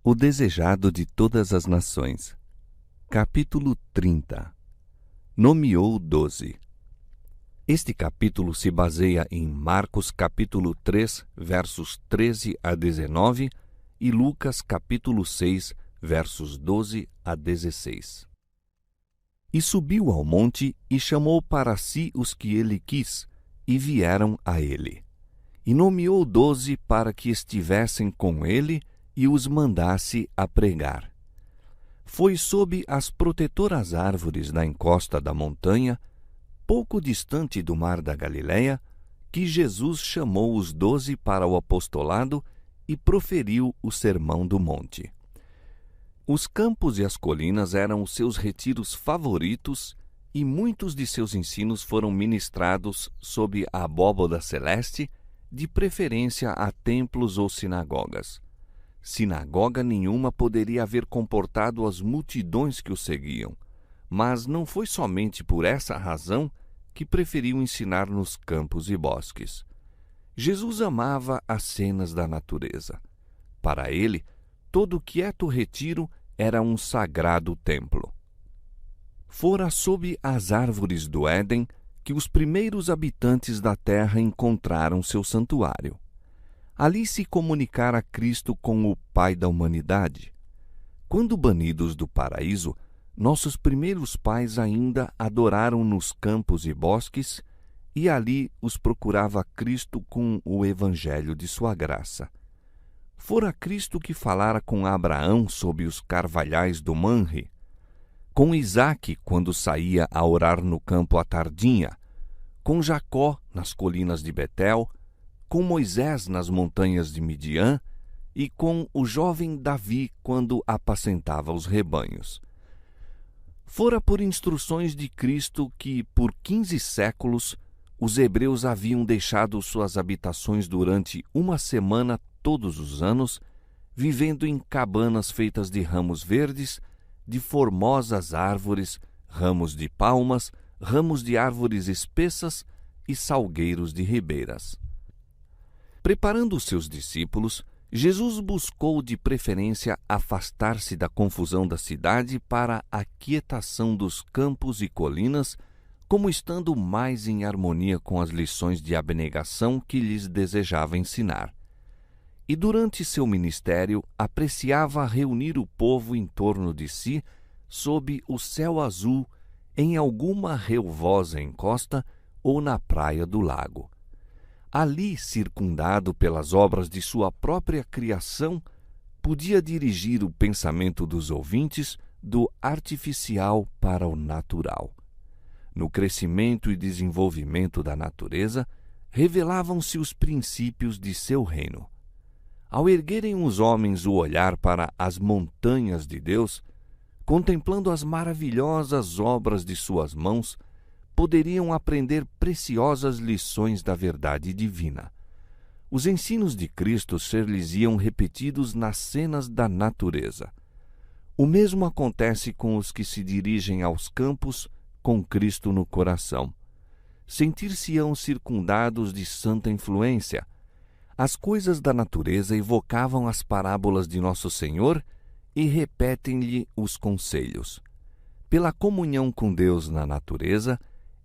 O desejado de todas as nações. Capítulo 30. Nomeou 12. Este capítulo se baseia em Marcos capítulo 3, versos 13 a 19 e Lucas capítulo 6, versos 12 a 16. E subiu ao monte e chamou para si os que ele quis, e vieram a ele. E nomeou 12 para que estivessem com ele e os mandasse a pregar. Foi sob as protetoras árvores da encosta da montanha, pouco distante do mar da Galileia, que Jesus chamou os 12 para o apostolado e proferiu o Sermão do Monte. Os campos e as colinas eram os seus retiros favoritos e muitos de seus ensinos foram ministrados sob a abóbada celeste, de preferência a templos ou sinagogas. Sinagoga nenhuma poderia haver comportado as multidões que o seguiam, mas não foi somente por essa razão que preferiu ensinar nos campos e bosques. Jesus amava as cenas da natureza. Para ele, todo quieto retiro era um sagrado templo. Fora sob as árvores do Éden que os primeiros habitantes da terra encontraram seu santuário. Ali se comunicara Cristo com o Pai da humanidade. Quando banidos do paraíso, nossos primeiros pais ainda adoraram nos campos e bosques, e ali os procurava Cristo com o evangelho de sua graça. Fora Cristo que falara com Abraão sob os carvalhais do Manre, com Isaque quando saía a orar no campo à tardinha, com Jacó nas colinas de Betel, com Moisés nas montanhas de Midian e com o jovem Davi quando apacentava os rebanhos. Fora por instruções de Cristo que, por 15 séculos, os hebreus haviam deixado suas habitações durante uma semana todos os anos, vivendo em cabanas feitas de ramos verdes, de formosas árvores, ramos de palmas, ramos de árvores espessas e salgueiros de ribeiras. Preparando os seus discípulos, Jesus buscou de preferência afastar-se da confusão da cidade para a quietação dos campos e colinas, como estando mais em harmonia com as lições de abnegação que lhes desejava ensinar. E durante seu ministério apreciava reunir o povo em torno de si, sob o céu azul, em alguma relvosa encosta ou na praia do lago. Ali, circundado pelas obras de sua própria criação, podia dirigir o pensamento dos ouvintes do artificial para o natural. No crescimento e desenvolvimento da natureza, revelavam-se os princípios de seu reino. Ao erguerem os homens o olhar para as montanhas de Deus, contemplando as maravilhosas obras de suas mãos, poderiam aprender preciosas lições da verdade divina. Os ensinos de Cristo ser-lhes-iam repetidos nas cenas da natureza. O mesmo acontece com os que se dirigem aos campos com Cristo no coração. Sentir-se-ão circundados de santa influência. As coisas da natureza evocavam as parábolas de Nosso Senhor e repetem-lhe os conselhos. Pela comunhão com Deus na natureza,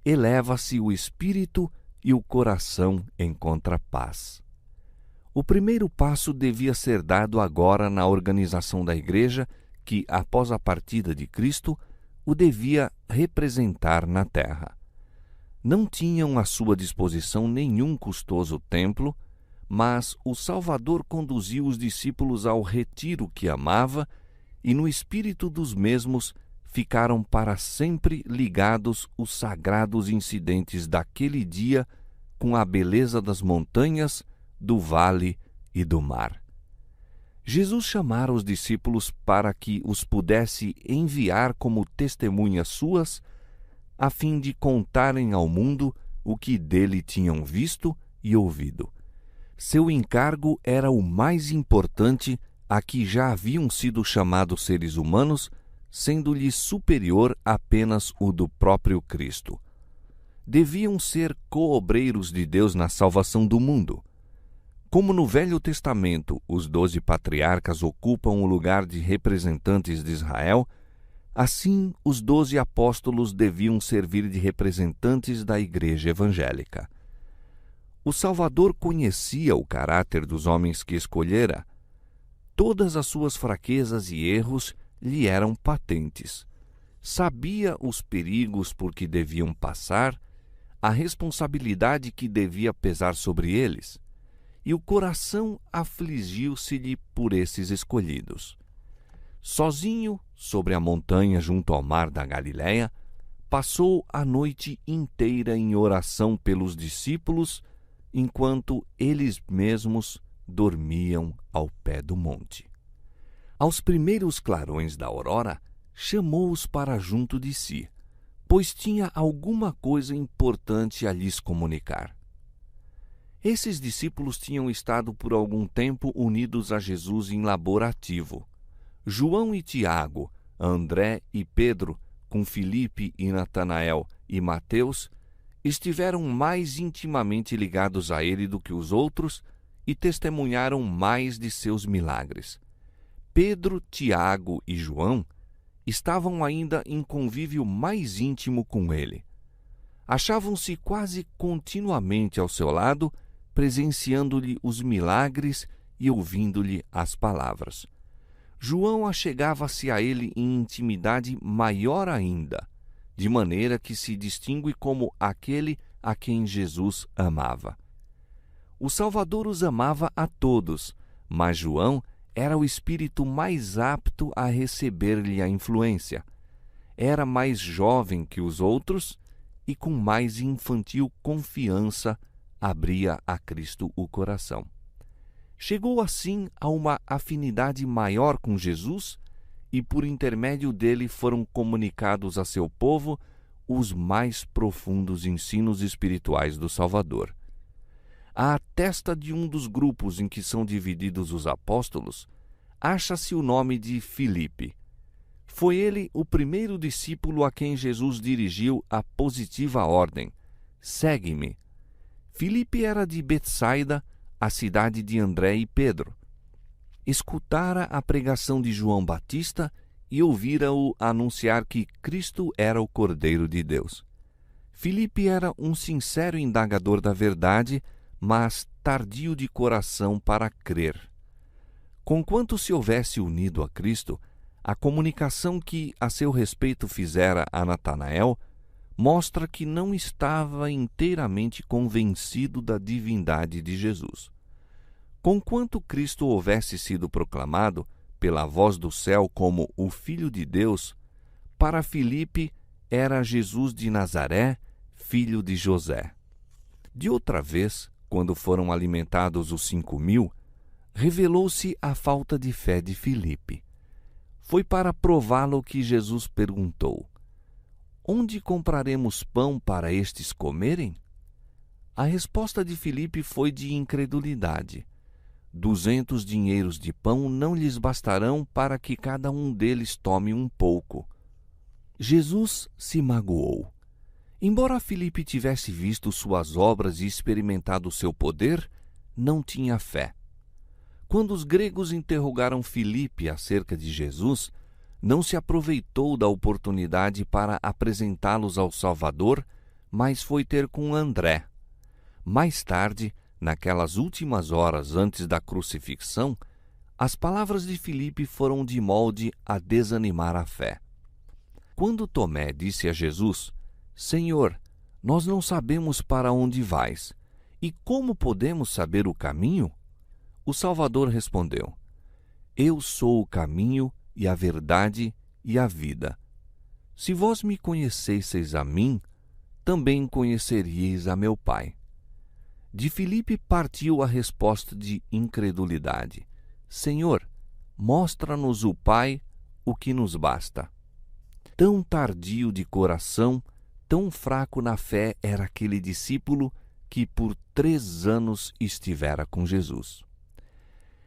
eleva-se o espírito e o coração encontra paz. O primeiro passo devia ser dado agora na organização da igreja que, após a partida de Cristo, o devia representar na terra. Não tinham à sua disposição nenhum custoso templo, mas o Salvador conduziu os discípulos ao retiro que amava e no espírito dos mesmos ficaram para sempre ligados os sagrados incidentes daquele dia com a beleza das montanhas, do vale e do mar. Jesus chamara os discípulos para que os pudesse enviar como testemunhas suas, a fim de contarem ao mundo o que dele tinham visto e ouvido. Seu encargo era o mais importante a que já haviam sido chamados seres humanos, sendo-lhe superior apenas o do próprio Cristo. Deviam ser coobreiros de Deus na salvação do mundo. Como no Velho Testamento os 12 patriarcas ocupam o lugar de representantes de Israel, assim os 12 apóstolos deviam servir de representantes da Igreja Evangélica. O Salvador conhecia o caráter dos homens que escolhera. Todas as suas fraquezas e erros lhe eram patentes. Sabia os perigos por que deviam passar, a responsabilidade que devia pesar sobre eles, e o coração afligiu-se-lhe por esses escolhidos. Sozinho, sobre a montanha junto ao mar da Galiléia, passou a noite inteira em oração pelos discípulos, enquanto eles mesmos dormiam ao pé do monte. Aos primeiros clarões da aurora, chamou-os para junto de si, pois tinha alguma coisa importante a lhes comunicar. Esses discípulos tinham estado por algum tempo unidos a Jesus em labor ativo. João e Tiago, André e Pedro, com Filipe e Natanael e Mateus, estiveram mais intimamente ligados a ele do que os outros e testemunharam mais de seus milagres. Pedro, Tiago e João estavam ainda em convívio mais íntimo com ele. Achavam-se quase continuamente ao seu lado, presenciando-lhe os milagres e ouvindo-lhe as palavras. João achegava-se a ele em intimidade maior ainda, de maneira que se distingue como aquele a quem Jesus amava. O Salvador os amava a todos, mas João era o espírito mais apto a receber-lhe a influência. Era mais jovem que os outros e com mais infantil confiança abria a Cristo o coração. Chegou assim a uma afinidade maior com Jesus e por intermédio dele foram comunicados a seu povo os mais profundos ensinos espirituais do Salvador. À testa de um dos grupos em que são divididos os apóstolos, acha-se o nome de Filipe. Foi ele o primeiro discípulo a quem Jesus dirigiu a positiva ordem: segue-me. Filipe era de Betsaida, a cidade de André e Pedro. Escutara a pregação de João Batista e ouvira-o anunciar que Cristo era o Cordeiro de Deus. Filipe era um sincero indagador da verdade, mas tardio de coração para crer. Conquanto se houvesse unido a Cristo, a comunicação que a seu respeito fizera a Natanael mostra que não estava inteiramente convencido da divindade de Jesus. Conquanto Cristo houvesse sido proclamado pela voz do céu como o Filho de Deus, para Filipe era Jesus de Nazaré, filho de José. De outra vez, quando foram alimentados os 5.000, revelou-se a falta de fé de Filipe. Foi para prová-lo que Jesus perguntou: onde compraremos pão para estes comerem? A resposta de Filipe foi de incredulidade. 200 dinheiros de pão não lhes bastarão para que cada um deles tome um pouco. Jesus se magoou. Embora Filipe tivesse visto suas obras e experimentado seu poder, não tinha fé. Quando os gregos interrogaram Filipe acerca de Jesus, não se aproveitou da oportunidade para apresentá-los ao Salvador, mas foi ter com André. Mais tarde, naquelas últimas horas antes da crucifixão, as palavras de Filipe foram de molde a desanimar a fé. Quando Tomé disse a Jesus: Senhor, nós não sabemos para onde vais, e como podemos saber o caminho? O Salvador respondeu: Eu sou o caminho e a verdade e a vida. Se vós me conhecesseis a mim, também conheceríeis a meu Pai. De Filipe partiu a resposta de incredulidade: Senhor, mostra-nos o Pai, o que nos basta. Tão tardio de coração, tão fraco na fé era aquele discípulo que por 3 anos estivera com Jesus.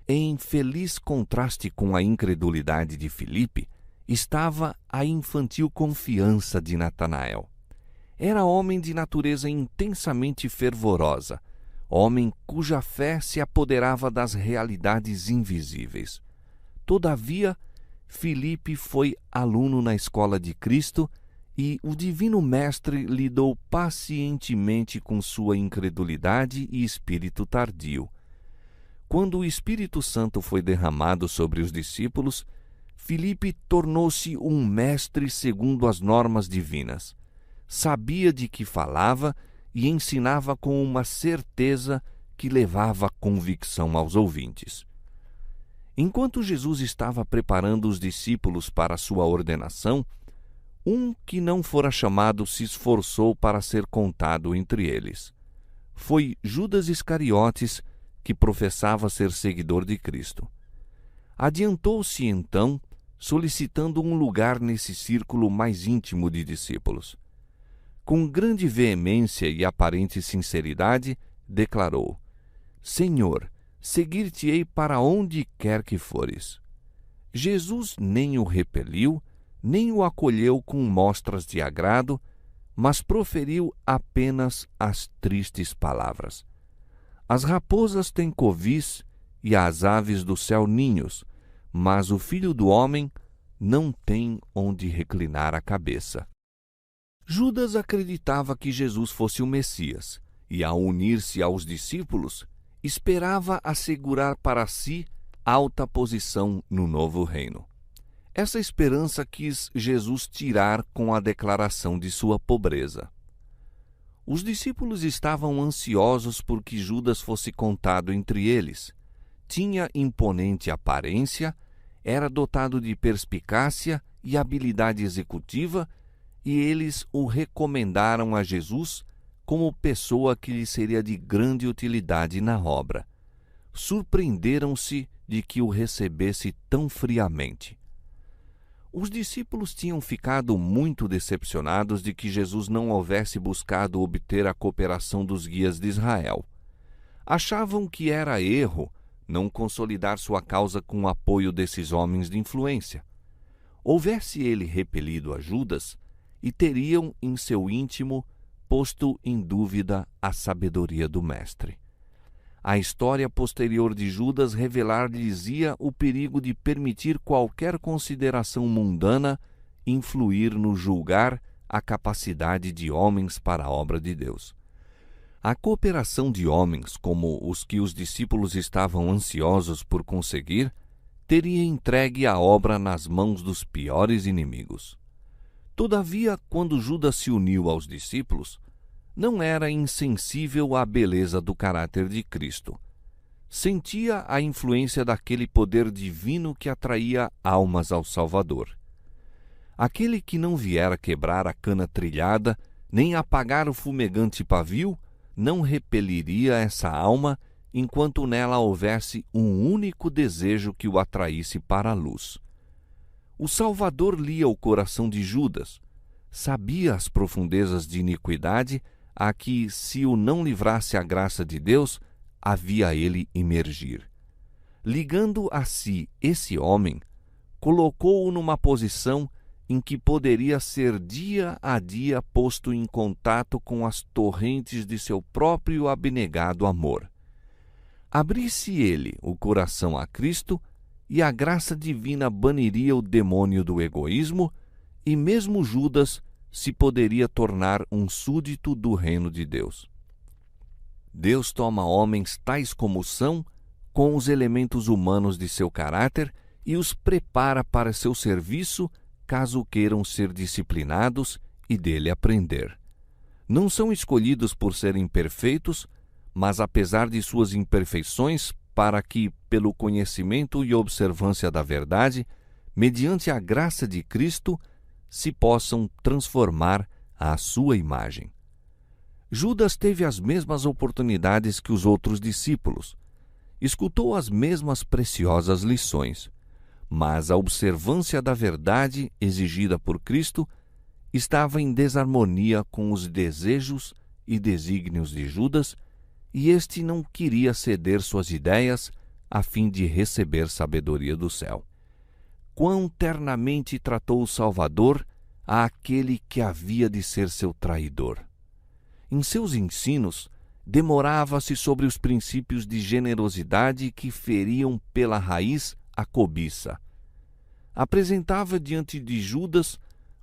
Em feliz contraste com a incredulidade de Filipe, estava a infantil confiança de Natanael. Era homem de natureza intensamente fervorosa, homem cuja fé se apoderava das realidades invisíveis. Todavia, Filipe foi aluno na escola de Cristo e o Divino Mestre lidou pacientemente com sua incredulidade e espírito tardio. Quando o Espírito Santo foi derramado sobre os discípulos, Filipe tornou-se um mestre segundo as normas divinas. Sabia de que falava e ensinava com uma certeza que levava convicção aos ouvintes. Enquanto Jesus estava preparando os discípulos para sua ordenação, um que não fora chamado se esforçou para ser contado entre eles. Foi Judas Iscariotes, que professava ser seguidor de Cristo. Adiantou-se então, solicitando um lugar nesse círculo mais íntimo de discípulos. Com grande veemência e aparente sinceridade, declarou: Senhor, seguir-te-ei para onde quer que fores. Jesus nem o repeliu, nem o acolheu com mostras de agrado, mas proferiu apenas as tristes palavras: As raposas têm covis e as aves do céu ninhos, mas o Filho do Homem não tem onde reclinar a cabeça. Judas acreditava que Jesus fosse o Messias, e ao unir-se aos discípulos, esperava assegurar para si alta posição no novo reino. Essa esperança quis Jesus tirar com a declaração de sua pobreza. Os discípulos estavam ansiosos por que Judas fosse contado entre eles. Tinha imponente aparência, era dotado de perspicácia e habilidade executiva, e eles o recomendaram a Jesus como pessoa que lhe seria de grande utilidade na obra. Surpreenderam-se de que o recebesse tão friamente. Os discípulos tinham ficado muito decepcionados de que Jesus não houvesse buscado obter a cooperação dos guias de Israel. Achavam que era erro não consolidar sua causa com o apoio desses homens de influência. Houvesse ele repelido a Judas, e teriam em seu íntimo posto em dúvida a sabedoria do Mestre. A história posterior de Judas revelar-lhes-ia o perigo de permitir qualquer consideração mundana influir no julgar a capacidade de homens para a obra de Deus. A cooperação de homens, como os que os discípulos estavam ansiosos por conseguir, teria entregue a obra nas mãos dos piores inimigos. Todavia, quando Judas se uniu aos discípulos, não era insensível à beleza do caráter de Cristo. Sentia a influência daquele poder divino que atraía almas ao Salvador. Aquele que não viera quebrar a cana trilhada, nem apagar o fumegante pavio, não repeliria essa alma enquanto nela houvesse um único desejo que o atraísse para a luz. O Salvador lia o coração de Judas, sabia as profundezas de iniquidade a que, se o não livrasse a graça de Deus, havia ele imergir. Ligando a si esse homem, colocou-o numa posição em que poderia ser dia a dia posto em contato com as torrentes de seu próprio abnegado amor. Abrisse ele o coração a Cristo, e a graça divina baniria o demônio do egoísmo, e mesmo Judas se poderia tornar um súdito do reino de Deus. Deus toma homens tais como são, com os elementos humanos de seu caráter, e os prepara para seu serviço, caso queiram ser disciplinados e dele aprender. Não são escolhidos por serem perfeitos, mas apesar de suas imperfeições, para que, pelo conhecimento e observância da verdade, mediante a graça de Cristo, se possam transformar à sua imagem. Judas teve as mesmas oportunidades que os outros discípulos. Escutou as mesmas preciosas lições, mas a observância da verdade exigida por Cristo estava em desarmonia com os desejos e desígnios de Judas, e este não queria ceder suas ideias a fim de receber sabedoria do céu. Quão ternamente tratou o Salvador àquele que havia de ser seu traidor. Em seus ensinos, demorava-se sobre os princípios de generosidade que feriam pela raiz a cobiça. Apresentava diante de Judas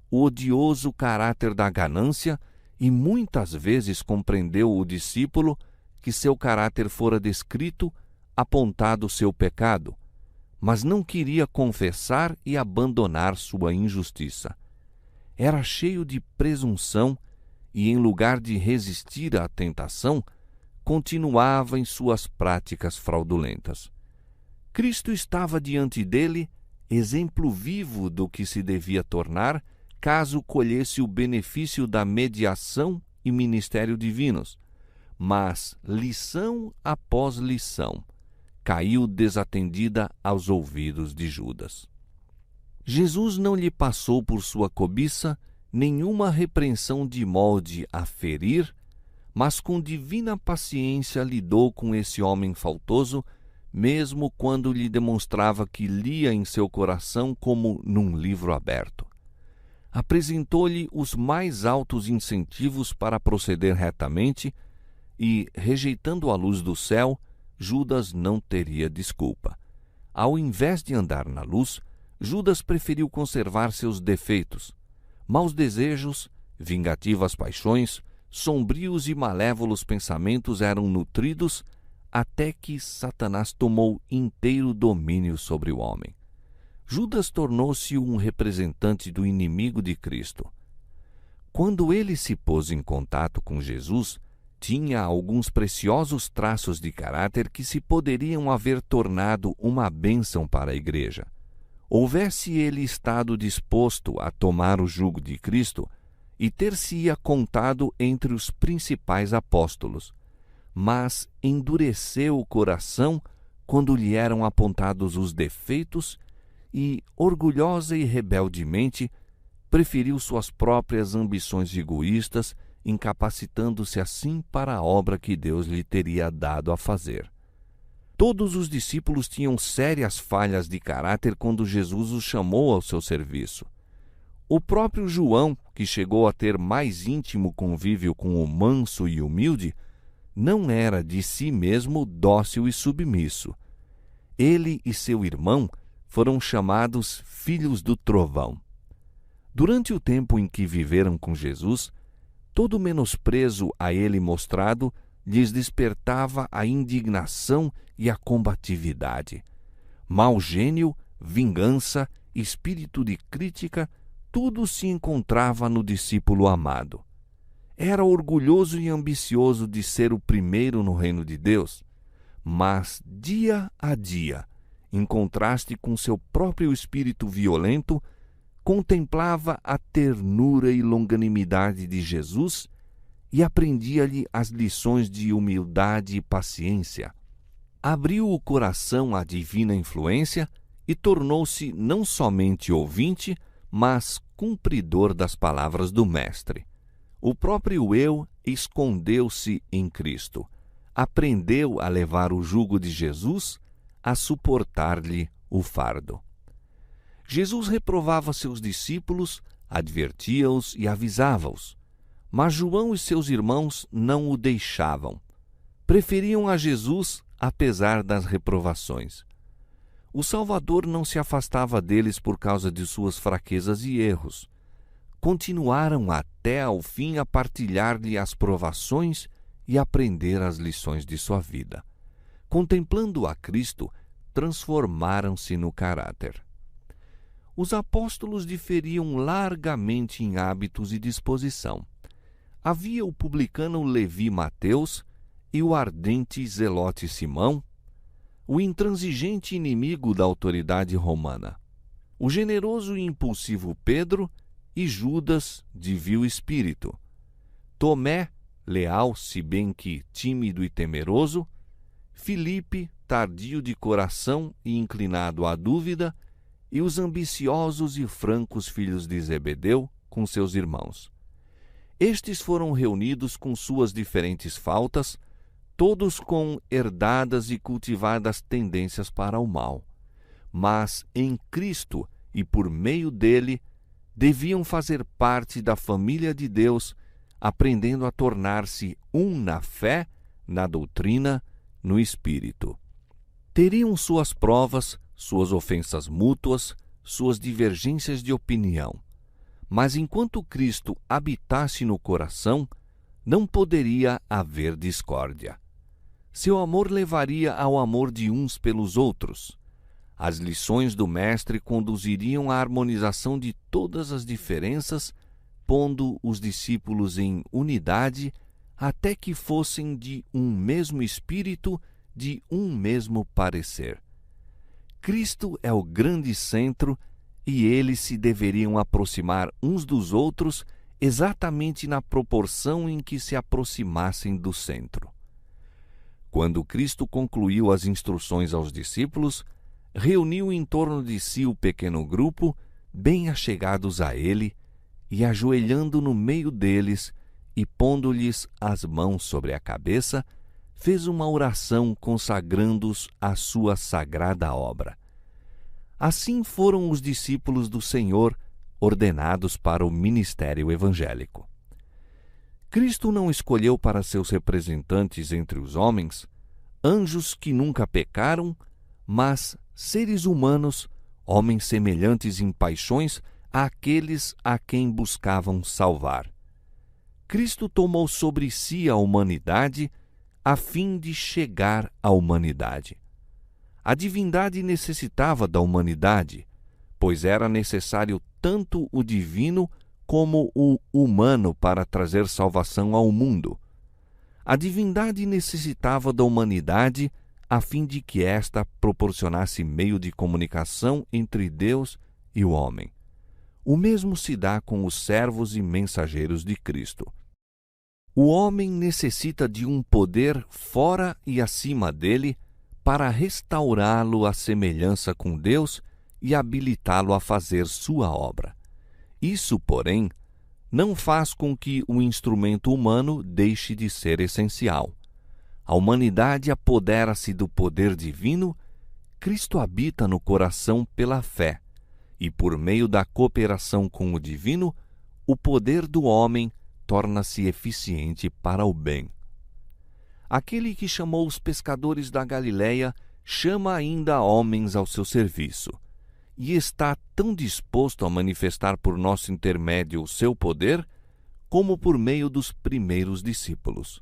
o odioso caráter da ganância e muitas vezes compreendeu o discípulo que seu caráter fora descrito, apontado seu pecado, mas não queria confessar e abandonar sua injustiça. Era cheio de presunção e, em lugar de resistir à tentação, continuava em suas práticas fraudulentas. Cristo estava diante dele, exemplo vivo do que se devia tornar caso colhesse o benefício da mediação e ministério divinos, mas lição após lição caiu desatendida aos ouvidos de Judas. Jesus não lhe passou por sua cobiça nenhuma repreensão de molde a ferir, mas com divina paciência lidou com esse homem faltoso, mesmo quando lhe demonstrava que lia em seu coração como num livro aberto. Apresentou-lhe os mais altos incentivos para proceder retamente e, rejeitando a luz do céu, Judas não teria desculpa. Ao invés de andar na luz, Judas preferiu conservar seus defeitos. Maus desejos, vingativas paixões, sombrios e malévolos pensamentos eram nutridos até que Satanás tomou inteiro domínio sobre o homem. Judas tornou-se um representante do inimigo de Cristo. Quando ele se pôs em contato com Jesus, tinha alguns preciosos traços de caráter que se poderiam haver tornado uma bênção para a igreja. Houvesse ele estado disposto a tomar o jugo de Cristo e ter-se-ia contado entre os principais apóstolos, mas endureceu o coração quando lhe eram apontados os defeitos e, orgulhosa e rebeldemente, preferiu suas próprias ambições egoístas, incapacitando-se assim para a obra que Deus lhe teria dado a fazer. Todos os discípulos tinham sérias falhas de caráter quando Jesus os chamou ao seu serviço. O próprio João, que chegou a ter mais íntimo convívio com o manso e humilde, não era de si mesmo dócil e submisso. Ele e seu irmão foram chamados filhos do trovão. Durante o tempo em que viveram com Jesus, todo menosprezo a ele mostrado lhes despertava a indignação e a combatividade. Mau gênio, vingança, espírito de crítica, tudo se encontrava no discípulo amado. Era orgulhoso e ambicioso de ser o primeiro no reino de Deus, mas dia a dia, em contraste com seu próprio espírito violento, contemplava a ternura e longanimidade de Jesus e aprendia-lhe as lições de humildade e paciência. Abriu o coração à divina influência e tornou-se não somente ouvinte, mas cumpridor das palavras do Mestre. O próprio eu escondeu-se em Cristo, aprendeu a levar o jugo de Jesus, a suportar-lhe o fardo. Jesus reprovava seus discípulos, advertia-os e avisava-os, mas João e seus irmãos não o deixavam. Preferiam a Jesus apesar das reprovações. O Salvador não se afastava deles por causa de suas fraquezas e erros. Continuaram até ao fim a partilhar-lhe as provações e aprender as lições de sua vida. Contemplando a Cristo, transformaram-se no caráter. Os apóstolos diferiam largamente em hábitos e disposição. Havia o publicano Levi Mateus e o ardente zelote Simão, o intransigente inimigo da autoridade romana, o generoso e impulsivo Pedro e Judas de vil espírito, Tomé, leal se bem que tímido e temeroso, Filipe, tardio de coração e inclinado à dúvida, e os ambiciosos e francos filhos de Zebedeu com seus irmãos. Estes foram reunidos com suas diferentes faltas, todos com herdadas e cultivadas tendências para o mal. Mas em Cristo e por meio dele, deviam fazer parte da família de Deus, aprendendo a tornar-se um na fé, na doutrina, no espírito. Teriam suas provas, suas ofensas mútuas, suas divergências de opinião. Mas enquanto Cristo habitasse no coração, não poderia haver discórdia. Seu amor levaria ao amor de uns pelos outros. As lições do Mestre conduziriam à harmonização de todas as diferenças, pondo os discípulos em unidade até que fossem de um mesmo espírito, de um mesmo parecer. Cristo é o grande centro e eles se deveriam aproximar uns dos outros exatamente na proporção em que se aproximassem do centro. Quando Cristo concluiu as instruções aos discípulos, reuniu em torno de si o pequeno grupo, bem achegados a ele, e ajoelhando no meio deles e pondo-lhes as mãos sobre a cabeça, fez uma oração consagrando-os à sua sagrada obra. Assim foram os discípulos do Senhor ordenados para o ministério evangélico. Cristo não escolheu para seus representantes entre os homens anjos que nunca pecaram, mas seres humanos, homens semelhantes em paixões àqueles a quem buscavam salvar. Cristo tomou sobre si a humanidade a fim de chegar à humanidade. A divindade necessitava da humanidade, pois era necessário tanto o divino como o humano para trazer salvação ao mundo. A divindade necessitava da humanidade a fim de que esta proporcionasse meio de comunicação entre Deus e o homem. O mesmo se dá com os servos e mensageiros de Cristo. O homem necessita de um poder fora e acima dele para restaurá-lo à semelhança com Deus e habilitá-lo a fazer sua obra. Isso, porém, não faz com que o instrumento humano deixe de ser essencial. A humanidade apodera-se do poder divino, Cristo habita no coração pela fé, e por meio da cooperação com o divino, o poder do homem torna-se eficiente para o bem. Aquele que chamou os pescadores da Galileia chama ainda homens ao seu serviço, e está tão disposto a manifestar por nosso intermédio o seu poder, como por meio dos primeiros discípulos.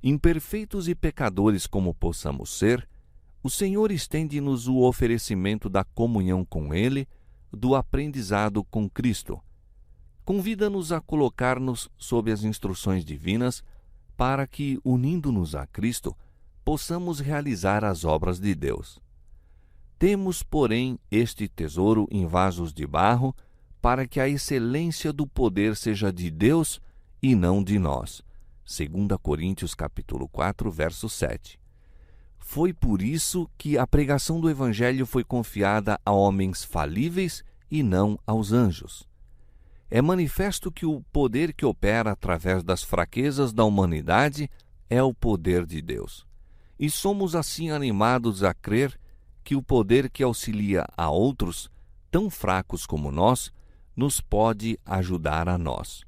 Imperfeitos e pecadores como possamos ser, o Senhor estende-nos o oferecimento da comunhão com Ele, do aprendizado com Cristo. Convida-nos a colocar-nos sob as instruções divinas, para que, unindo-nos a Cristo, possamos realizar as obras de Deus. Temos, porém, este tesouro em vasos de barro, para que a excelência do poder seja de Deus e não de nós. 2 Coríntios capítulo 4, verso 7. Foi por isso que a pregação do Evangelho foi confiada a homens falíveis e não aos anjos. É manifesto que o poder que opera através das fraquezas da humanidade é o poder de Deus. E somos assim animados a crer que o poder que auxilia a outros, tão fracos como nós, nos pode ajudar a nós.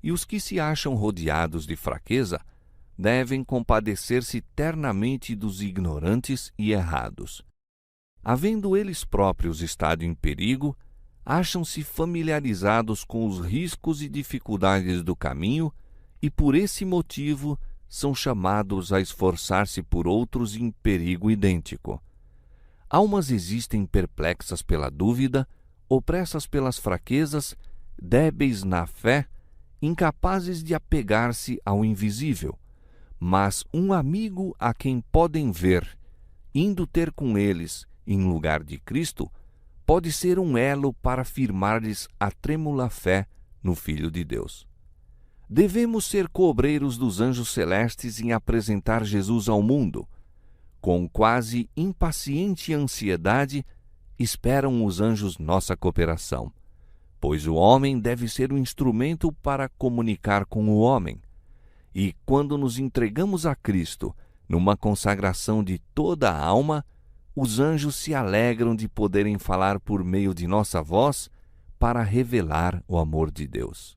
E os que se acham rodeados de fraqueza devem compadecer-se ternamente dos ignorantes e errados. Havendo eles próprios estado em perigo, acham-se familiarizados com os riscos e dificuldades do caminho e, por esse motivo, são chamados a esforçar-se por outros em perigo idêntico. Almas existem perplexas pela dúvida, opressas pelas fraquezas, débeis na fé, incapazes de apegar-se ao invisível. Mas um amigo a quem podem ver, indo ter com eles em lugar de Cristo, pode ser um elo para firmar-lhes a trêmula fé no Filho de Deus. Devemos ser coobreiros dos anjos celestes em apresentar Jesus ao mundo. Com quase impaciente ansiedade, esperam os anjos nossa cooperação, pois o homem deve ser um instrumento para comunicar com o homem. E quando nos entregamos a Cristo, numa consagração de toda a alma, os anjos se alegram de poderem falar por meio de nossa voz para revelar o amor de Deus.